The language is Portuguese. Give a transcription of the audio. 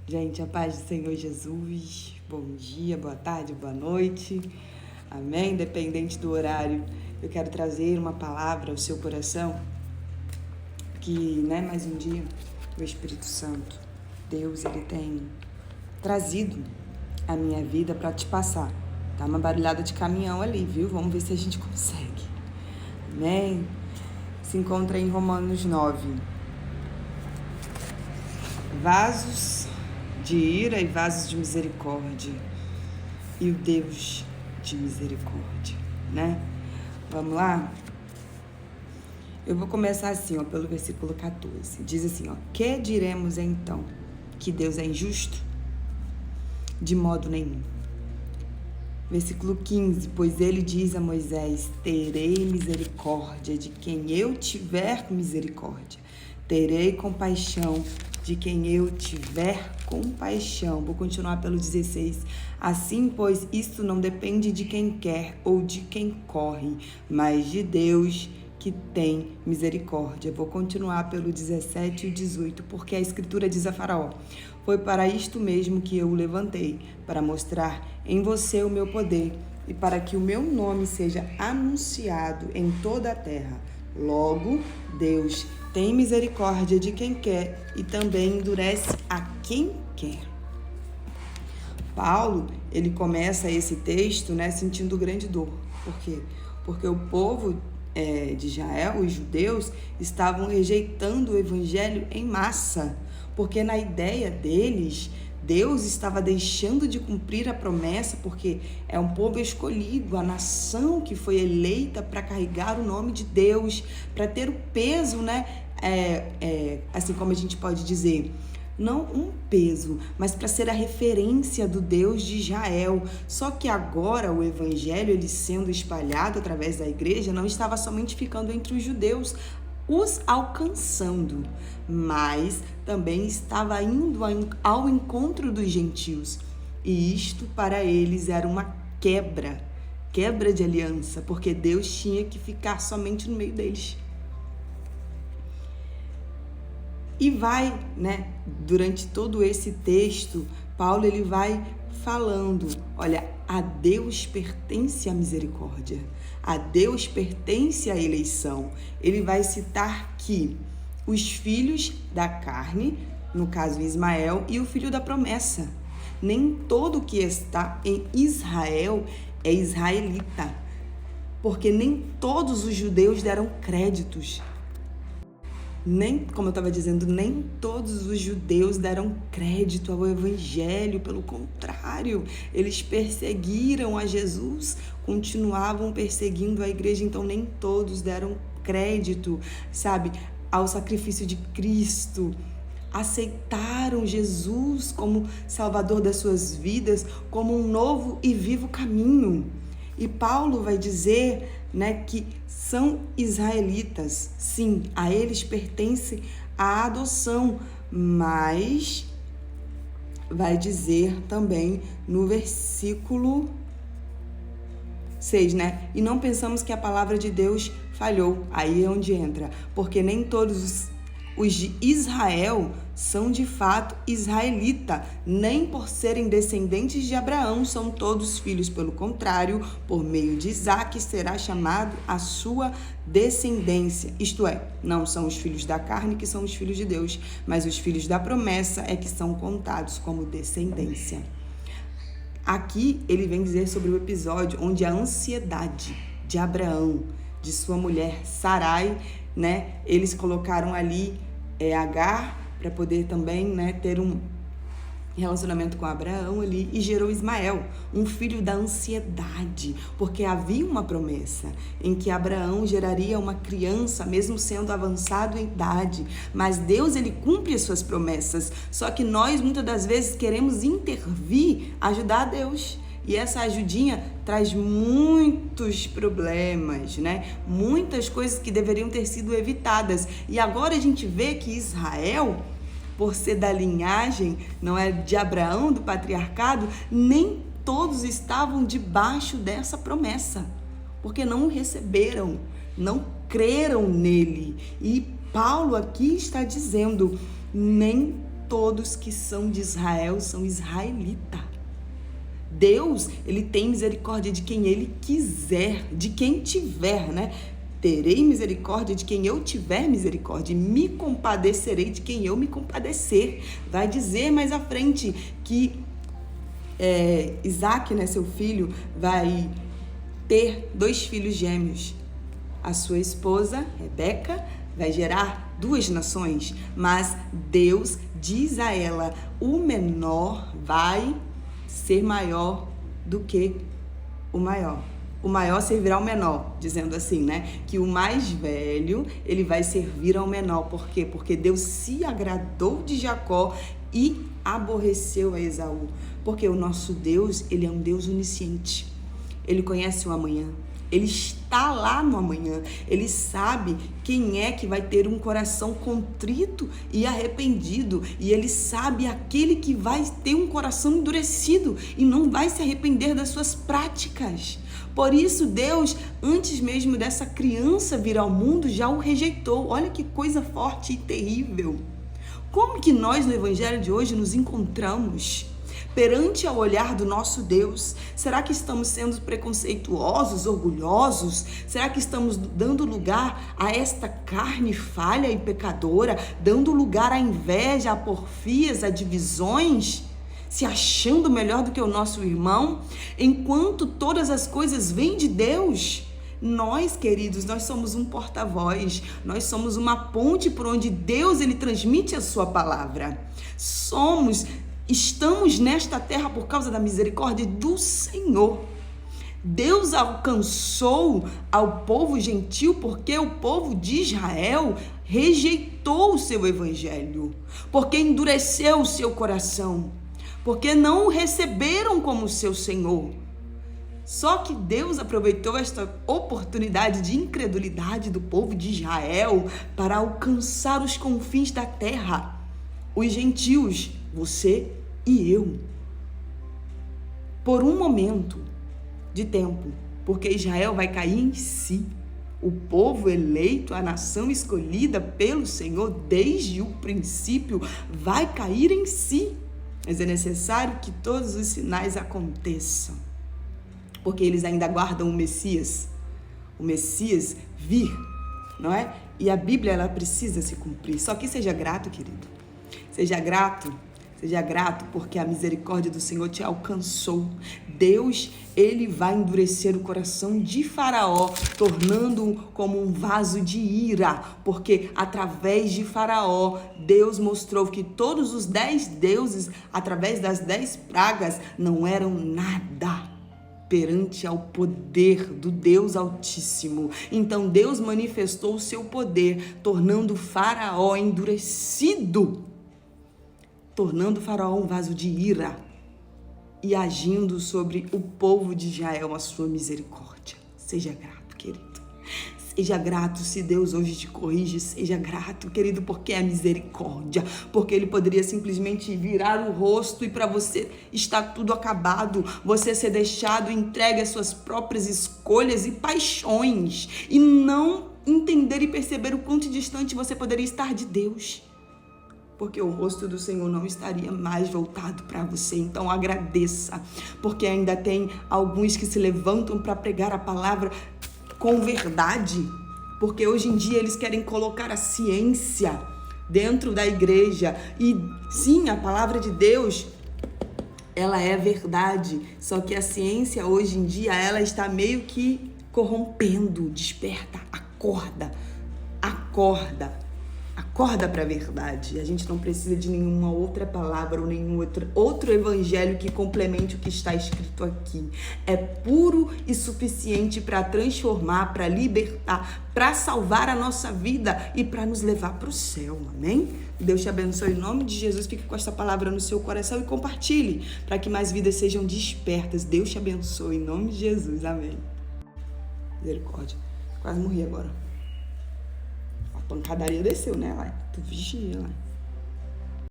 Gente, a paz do Senhor Jesus, bom dia, boa tarde, boa noite, amém? Independente do horário, eu quero trazer uma palavra ao seu coração, que, mais um dia, o Espírito Santo, Deus, Ele tem trazido a minha vida para te passar. Tá uma barulhada de caminhão ali, viu? Vamos ver se a gente consegue, amém? Se encontra em Romanos 9. Vasos de ira e vasos de misericórdia, e o Deus de misericórdia, né? Vamos lá? Eu vou começar assim, pelo versículo 14. Diz assim, que diremos então? Que Deus é injusto? De modo nenhum. Versículo 15, pois ele diz a Moisés, terei misericórdia de quem eu tiver misericórdia. Terei compaixão de quem eu tiver compaixão. Vou continuar pelo 16. Assim, pois, isto não depende de quem quer ou de quem corre, mas de Deus que tem misericórdia. Vou continuar pelo 17 e 18, porque a Escritura diz a Faraó, foi para isto mesmo que eu o levantei, para mostrar em você o meu poder e para que o meu nome seja anunciado em toda a terra. Logo, Deus tem misericórdia de quem quer e também endurece a quem quer. Paulo, ele começa esse texto, sentindo grande dor. Por quê? Porque o povo de Israel, os judeus, estavam rejeitando o evangelho em massa, porque na ideia deles, Deus estava deixando de cumprir a promessa, porque é um povo escolhido, a nação que foi eleita para carregar o nome de Deus, para ter o peso, assim como a gente pode dizer, não um peso, mas para ser a referência do Deus de Israel. Só que agora o evangelho, ele sendo espalhado através da igreja, não estava somente ficando entre os judeus, os alcançando, mas também estava indo ao encontro dos gentios. E isto para eles era uma quebra de aliança, porque Deus tinha que ficar somente no meio deles. E vai, durante todo esse texto, Paulo ele vai falando, olha, a Deus pertence a misericórdia, a Deus pertence a eleição. Ele vai citar que os filhos da carne, no caso Ismael, e o filho da promessa. Nem todo que está em Israel é israelita, porque nem todos os judeus deram créditos. Como eu estava dizendo, nem todos os judeus deram crédito ao evangelho, pelo contrário, eles perseguiram a Jesus, continuavam perseguindo a igreja, então nem todos deram crédito, ao sacrifício de Cristo, aceitaram Jesus como Salvador das suas vidas, como um novo e vivo caminho. E Paulo vai dizer, que são israelitas, sim, a eles pertence a adoção, mas vai dizer também no versículo 6, e não pensamos que a palavra de Deus falhou, aí é onde entra, porque nem todos os de Israel são de fato israelita, nem por serem descendentes de Abraão são todos filhos, pelo contrário, por meio de Isaque será chamado a sua descendência, isto é, não são os filhos da carne que são os filhos de Deus, mas os filhos da promessa é que são contados como descendência. Aqui ele vem dizer sobre o episódio onde a ansiedade de Abraão, de sua mulher Sarai, eles colocaram ali Agar para poder também ter um relacionamento com Abraão ali, e gerou Ismael, um filho da ansiedade, porque havia uma promessa em que Abraão geraria uma criança, mesmo sendo avançado em idade, mas Deus ele cumpre as suas promessas, só que nós muitas das vezes queremos intervir, ajudar a Deus. E essa ajudinha traz muitos problemas, Muitas coisas que deveriam ter sido evitadas. E agora a gente vê que Israel, por ser da linhagem, não é de Abraão, do patriarcado, nem todos estavam debaixo dessa promessa, porque não o receberam, não creram nele. E Paulo aqui está dizendo, nem todos que são de Israel são israelitas. Deus, ele tem misericórdia de quem ele quiser, de quem tiver, né? Terei misericórdia de quem eu tiver misericórdia, e me compadecerei de quem eu me compadecer. Vai dizer mais à frente que Isaac, né, seu filho, vai ter 2 filhos gêmeos. A sua esposa, Rebeca, vai gerar 2 nações, mas Deus diz a ela, o menor vai ser maior do que o maior. O maior servirá ao menor, dizendo assim, né? Que o mais velho, ele vai servir ao menor. Por quê? Porque Deus se agradou de Jacó e aborreceu a Esaú. Porque o nosso Deus, ele é um Deus onisciente. Ele conhece o amanhã. Ele está lá no amanhã. Ele sabe quem é que vai ter um coração contrito e arrependido. E ele sabe aquele que vai ter um coração endurecido e não vai se arrepender das suas práticas. Por isso, Deus, antes mesmo dessa criança vir ao mundo, já o rejeitou. Olha que coisa forte e terrível. Como que nós, no Evangelho de hoje, nos encontramos perante ao olhar do nosso Deus? Será que estamos sendo preconceituosos, orgulhosos? Será que estamos dando lugar a esta carne falha e pecadora? Dando lugar à inveja, a porfias, a divisões? Se achando melhor do que o nosso irmão? Enquanto todas as coisas vêm de Deus? Nós, queridos, nós somos um porta-voz, nós somos uma ponte por onde Deus, ele transmite a sua palavra. Estamos nesta terra por causa da misericórdia do Senhor. Deus alcançou ao povo gentil porque o povo de Israel rejeitou o seu evangelho, porque endureceu o seu coração, porque não o receberam como seu Senhor. Só que Deus aproveitou esta oportunidade de incredulidade do povo de Israel para alcançar os confins da terra, os gentios, você e eu. Por um momento de tempo, porque Israel vai cair em si. O povo eleito, a nação escolhida pelo Senhor desde o princípio, vai cair em si. Mas é necessário que todos os sinais aconteçam, porque eles ainda aguardam o Messias vir, não é? E a Bíblia, ela precisa se cumprir. Só que seja grato, querido. Seja grato porque a misericórdia do Senhor te alcançou. Deus, ele vai endurecer o coração de Faraó, tornando-o como um vaso de ira, porque através de Faraó, Deus mostrou que todos os 10 deuses, através das 10 pragas, não eram nada perante ao poder do Deus Altíssimo. Então Deus manifestou o seu poder, tornando Faraó endurecido, tornando Faraó um vaso de ira e agindo sobre o povo de Israel a sua misericórdia. Seja grato, querido. Seja grato se Deus hoje te corrige. Seja grato, querido, porque é misericórdia. Porque ele poderia simplesmente virar o rosto e para você está tudo acabado. Você ser deixado entregue às suas próprias escolhas e paixões. E não entender e perceber o quanto distante você poderia estar de Deus. Porque o rosto do Senhor não estaria mais voltado para você. Então agradeça, porque ainda tem alguns que se levantam para pregar a palavra com verdade, porque hoje em dia eles querem colocar a ciência dentro da igreja. E sim, a palavra de Deus, ela é verdade, só que a ciência hoje em dia, ela está meio que corrompendo. Desperta, acorda para a verdade. A gente não precisa de nenhuma outra palavra ou nenhum outro evangelho que complemente o que está escrito aqui. É puro e suficiente para transformar, para libertar, para salvar a nossa vida e para nos levar para o céu. Amém? Deus te abençoe em nome de Jesus. Fique com esta palavra no seu coração e compartilhe para que mais vidas sejam despertas. Deus te abençoe em nome de Jesus. Amém. Misericórdia. Quase morri agora. A pancadaria desceu, né? Lá. Tu vigia lá.